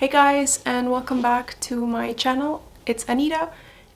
Hey guys, and welcome back to my channel. It's Anita,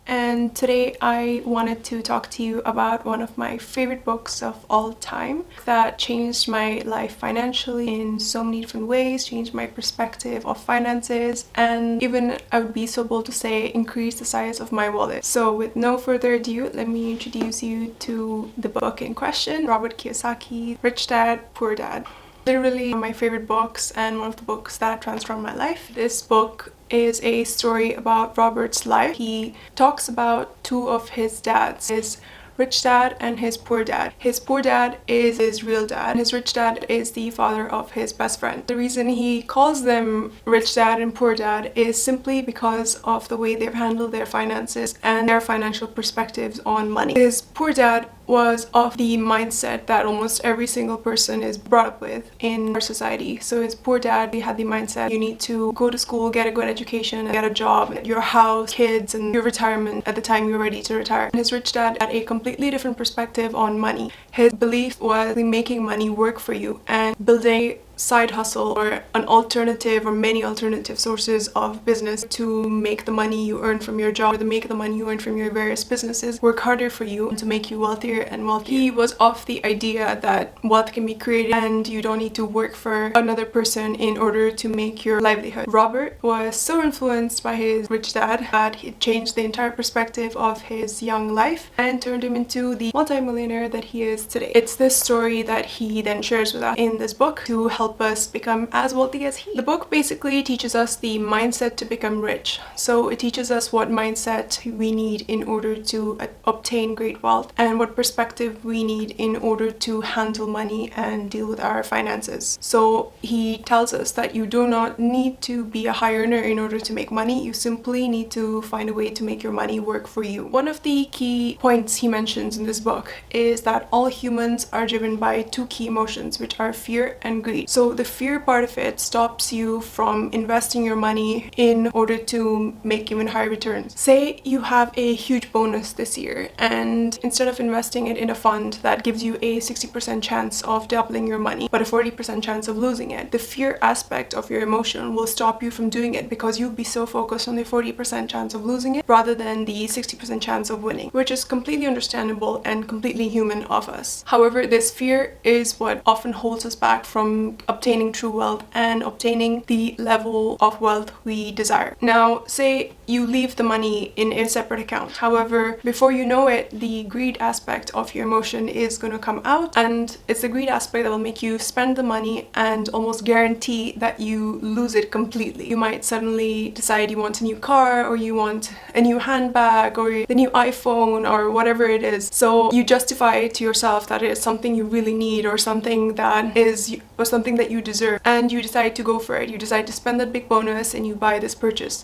and today I wanted to talk to you about one of my favorite books of all time that changed my life financially in so many different ways, changed my perspective of finances, and even, I would be so bold to say, increased the size of my wallet. So with no further ado, let me introduce you to the book in question, Robert Kiyosaki, Rich Dad, Poor Dad. Literally my favorite books and one of the books that transformed my life. This book is a story about Robert's life. He talks about two of his dads, his rich dad and his poor dad. His poor dad is his real dad. His rich dad is the father of his best friend. The reason he calls them rich dad and poor dad is simply because of the way they've handled their finances and their financial perspectives on money. His poor dad was of the mindset that almost every single person is brought up with in our society. So his poor dad, he had the mindset you need to go to school, get a good education, get a job, your house, kids, and your retirement at the time you're ready to retire. And his rich dad had a completely different perspective on money. His belief was making money work for you and building side hustle or an alternative or many alternative sources of business to make the money you earn from your job or to make the money you earn from your various businesses work harder for you and to make you wealthier and wealthier. He was of the idea that wealth can be created and you don't need to work for another person in order to make your livelihood. Robert was so influenced by his rich dad that it changed the entire perspective of his young life and turned him into the multimillionaire that he is today. It's this story that he then shares with us in this book to help us become as wealthy as he. The book basically teaches us the mindset to become rich. So it teaches us what mindset we need in order to obtain great wealth and what perspective we need in order to handle money and deal with our finances. So he tells us that you do not need to be a high earner in order to make money. You simply need to find a way to make your money work for you. One of the key points he mentions in this book is that all humans are driven by two key emotions, which are fear and greed. So the fear part of it stops you from investing your money in order to make even higher returns. Say you have a huge bonus this year and instead of investing it in a fund that gives you a 60% chance of doubling your money but a 40% chance of losing it, the fear aspect of your emotion will stop you from doing it because you'll be so focused on the 40% chance of losing it rather than the 60% chance of winning, which is completely understandable and completely human of us. However, this fear is what often holds us back from obtaining true wealth and obtaining the level of wealth we desire. Now, say you leave the money in a separate account. However, before you know it, the greed aspect of your emotion is going to come out, and it's the greed aspect that will make you spend the money and almost guarantee that you lose it completely. You might suddenly decide you want a new car or you want a new handbag or the new iPhone or whatever it is. So you justify it to yourself that it is something you really need or something that you deserve, and you decide to go for it. You decide to spend that big bonus and you buy this purchase.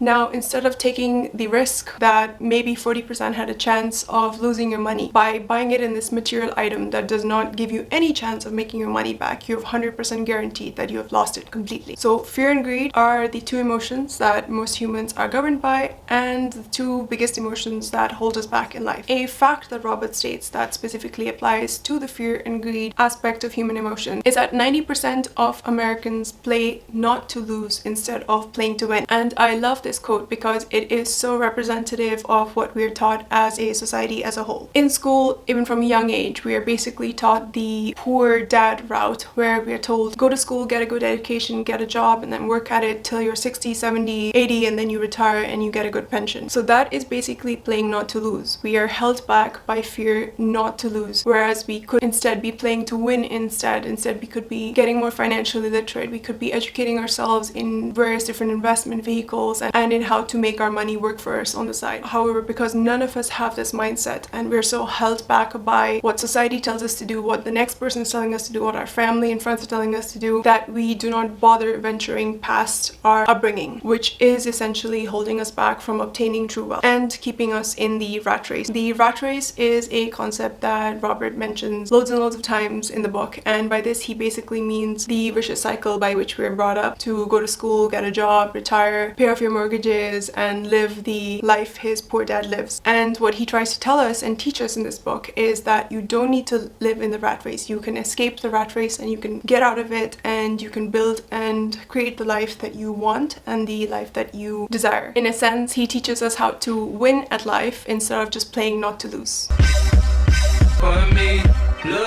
Now, instead of taking the risk that maybe 40% had a chance of losing your money by buying it in this material item that does not give you any chance of making your money back, you have 100% guaranteed that you have lost it completely. So fear and greed are the two emotions that most humans are governed by and the two biggest emotions that hold us back in life. A fact that Robert states that specifically applies to the fear and greed aspect of human emotion is that 90% of Americans play not to lose instead of playing to win. And I love this quote because it is so representative of what we're taught as a society as a whole. In school, even from a young age, we are basically taught the poor dad route where we're told go to school, get a good education, get a job, and then work at it till you're 60, 70, 80, and then you retire and you get a good pension. So that is basically playing not to lose. We are held back by fear not to lose, whereas we could instead be playing to win instead. Instead, we could be getting more financially literate. We could be educating ourselves in various different investment vehicles and in how to make our money work for us on the side. However, because none of us have this mindset and we're so held back by what society tells us to do, what the next person is telling us to do, what our family and friends are telling us to do, that we do not bother venturing past our upbringing, which is essentially holding us back from obtaining true wealth and keeping us in the rat race. The rat race is a concept that Robert mentions loads and loads of times in the book, and by this he basically means the vicious cycle by which we're brought up to go to school, get a job, retire, pay off your mortgage, mortgages and live the life his poor dad lives. And what he tries to tell us and teach us in this book is that you don't need to live in the rat race. You can escape the rat race and you can get out of it, and you can build and create the life that you want and the life that you desire. In a sense, he teaches us how to win at life instead of just playing not to lose.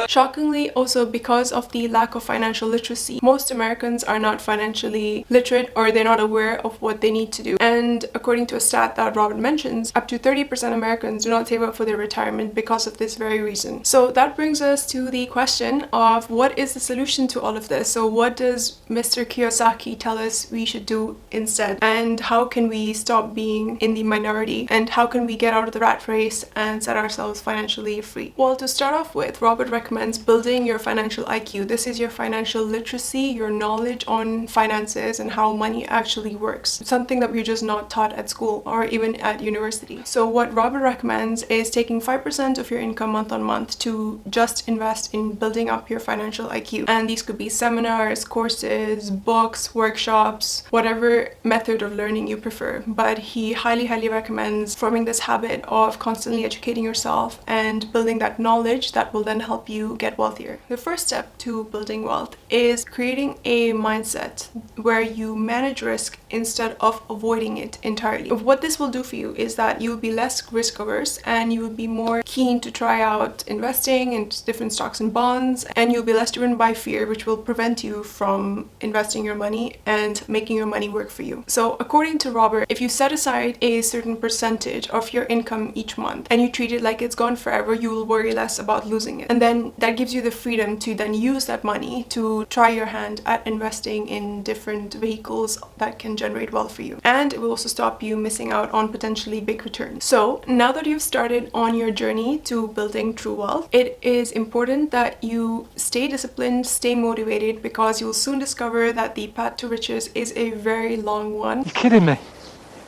Shockingly, also because of the lack of financial literacy, most Americans are not financially literate, or they're not aware of what they need to do. And according to a stat that Robert mentions, up to 30% Americans do not save up for their retirement because of this very reason. So that brings us to the question of what is the solution to all of this? So what does Mr. Kiyosaki tell us we should do instead? And how can we stop being in the minority? And how can we get out of the rat race and set ourselves financially free? Well, to start off with, Robert recommends building your financial IQ. This is your financial literacy, your knowledge on finances and how money actually works. It's something that we're just not taught at school or even at university. So what Robert recommends is taking 5% of your income month on month to just invest in building up your financial IQ. And these could be seminars, courses, books, workshops, whatever method of learning you prefer. But he highly recommends forming this habit of constantly educating yourself and building that knowledge that will then help you get wealthier. The first step to building wealth is creating a mindset where you manage risk instead of avoiding it entirely. What this will do for you is that you will be less risk averse and you will be more keen to try out investing in different stocks and bonds, and you'll be less driven by fear, which will prevent you from investing your money and making your money work for you. So according to Robert, if you set aside a certain percentage of your income each month and you treat it like it's gone forever, you will worry less about losing it. And then that gives you the freedom to then use that money to try your hand at investing in different vehicles that can generate wealth for you. And it will also stop you missing out on potentially big returns. So now that you've started on your journey to building true wealth, it is important that you stay disciplined, stay motivated, because you'll soon discover that the path to riches is a very long one. You're kidding me.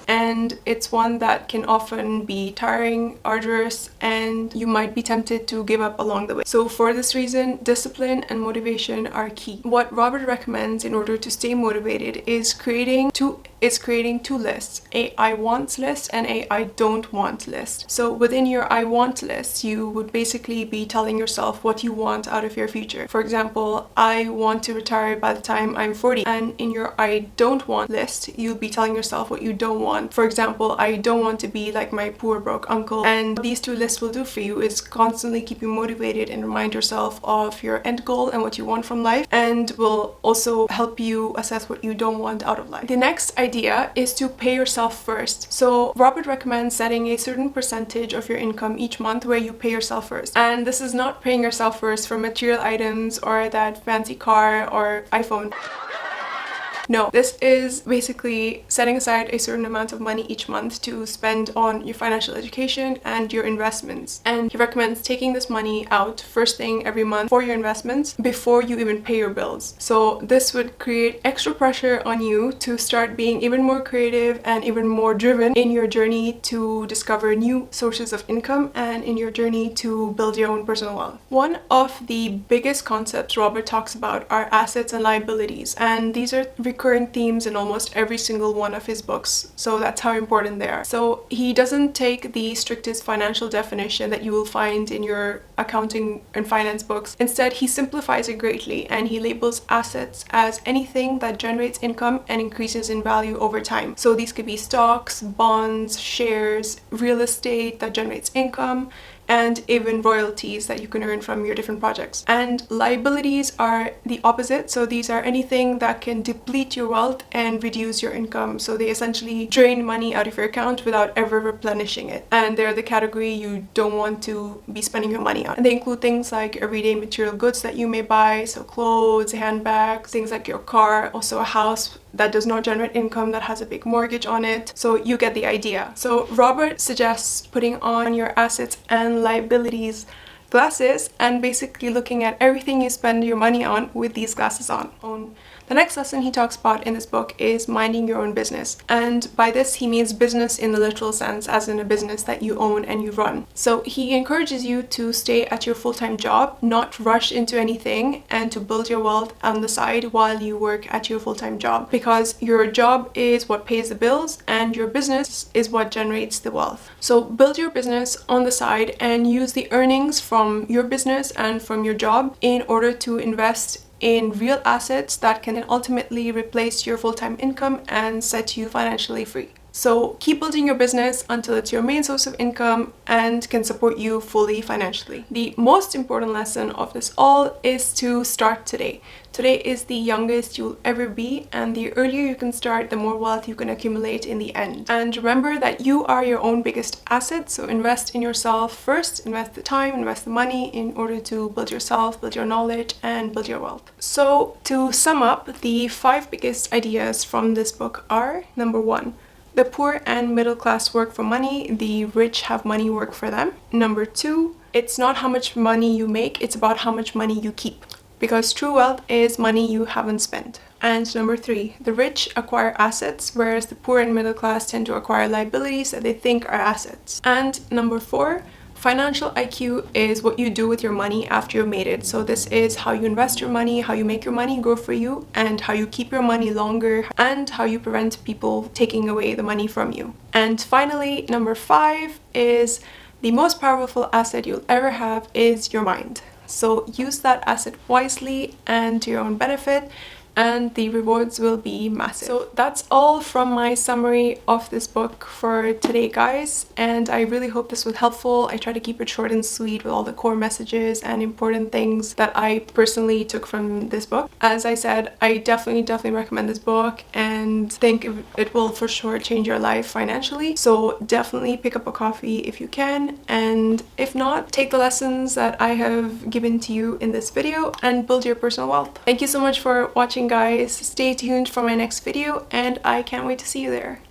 And it's one that can often be tiring, arduous, and you might be tempted to give up along the way. So for this reason, discipline and motivation are key. What Robert recommends in order to stay motivated is creating two lists, a I want list and a I don't want list. So within your I want list, you would basically be telling yourself what you want out of your future. For example, I want to retire by the time I'm 40. And in your I don't want list, you'll be telling yourself what you don't want. For example, I don't want to be like my poor broke uncle. And what these two lists will do for you is constantly keep you motivated and remind yourself of your end goal and what you want from life, and will also help you assess what you don't want out of life. The next idea is to pay yourself first. So Robert recommends setting a certain percentage of your income each month where you pay yourself first. And this is not paying yourself first for material items or that fancy car or iPhone. No, this is basically setting aside a certain amount of money each month to spend on your financial education and your investments. And he recommends taking this money out first thing every month for your investments before you even pay your bills. So this would create extra pressure on you to start being even more creative and even more driven in your journey to discover new sources of income and in your journey to build your own personal wealth. One of the biggest concepts Robert talks about are assets and liabilities, and these are recurring themes in almost every single one of his books, so that's how important they are. So he doesn't take the strictest financial definition that you will find in your accounting and finance books. Instead, he simplifies it greatly, and he labels assets as anything that generates income and increases in value over time. So these could be stocks, bonds, shares, real estate that generates income, and even royalties that you can earn from your different projects. And liabilities are the opposite. So these are anything that can deplete your wealth and reduce your income. So they essentially drain money out of your account without ever replenishing it. And they're the category you don't want to be spending your money on. And they include things like everyday material goods that you may buy, so clothes, handbags, things like your car, also a house that does not generate income that has a big mortgage on it. So you get the idea. So Robert suggests putting on your assets and liabilities glasses and basically looking at everything you spend your money on with these glasses on. The next lesson he talks about in this book is minding your own business. And by this, he means business in the literal sense, as in a business that you own and you run. So he encourages you to stay at your full-time job, not rush into anything, and to build your wealth on the side while you work at your full-time job, because your job is what pays the bills and your business is what generates the wealth. So build your business on the side and use the earnings from your business and from your job in order to invest in real assets that can ultimately replace your full-time income and set you financially free. So keep building your business until it's your main source of income and can support you fully financially. The most important lesson of this all is to start today. Today is the youngest you'll ever be, and the earlier you can start, the more wealth you can accumulate in the end. And remember that you are your own biggest asset, so invest in yourself first, invest the time, invest the money in order to build yourself, build your knowledge, and build your wealth. So to sum up, the 5 biggest ideas from this book are: number 1, the poor and middle class work for money, the rich have money work for them. Number 2, it's not how much money you make, it's about how much money you keep, because true wealth is money you haven't spent. And number 3, the rich acquire assets, whereas the poor and middle class tend to acquire liabilities that they think are assets. And number 4, financial IQ is what you do with your money after you've made it. So this is how you invest your money, how you make your money grow for you, and how you keep your money longer, and how you prevent people taking away the money from you. And finally, number 5 is the most powerful asset you'll ever have is your mind. So use that asset wisely and to your own benefit, and the rewards will be massive. So that's all from my summary of this book for today, guys, and I really hope this was helpful. I try to keep it short and sweet with all the core messages and important things that I personally took from this book. As I said, I definitely recommend this book and think it will for sure change your life financially. So definitely pick up a copy if you can, and if not, take the lessons that I have given to you in this video and build your personal wealth. Thank you so much for watching, guys. Stay tuned for my next video, and I can't wait to see you there.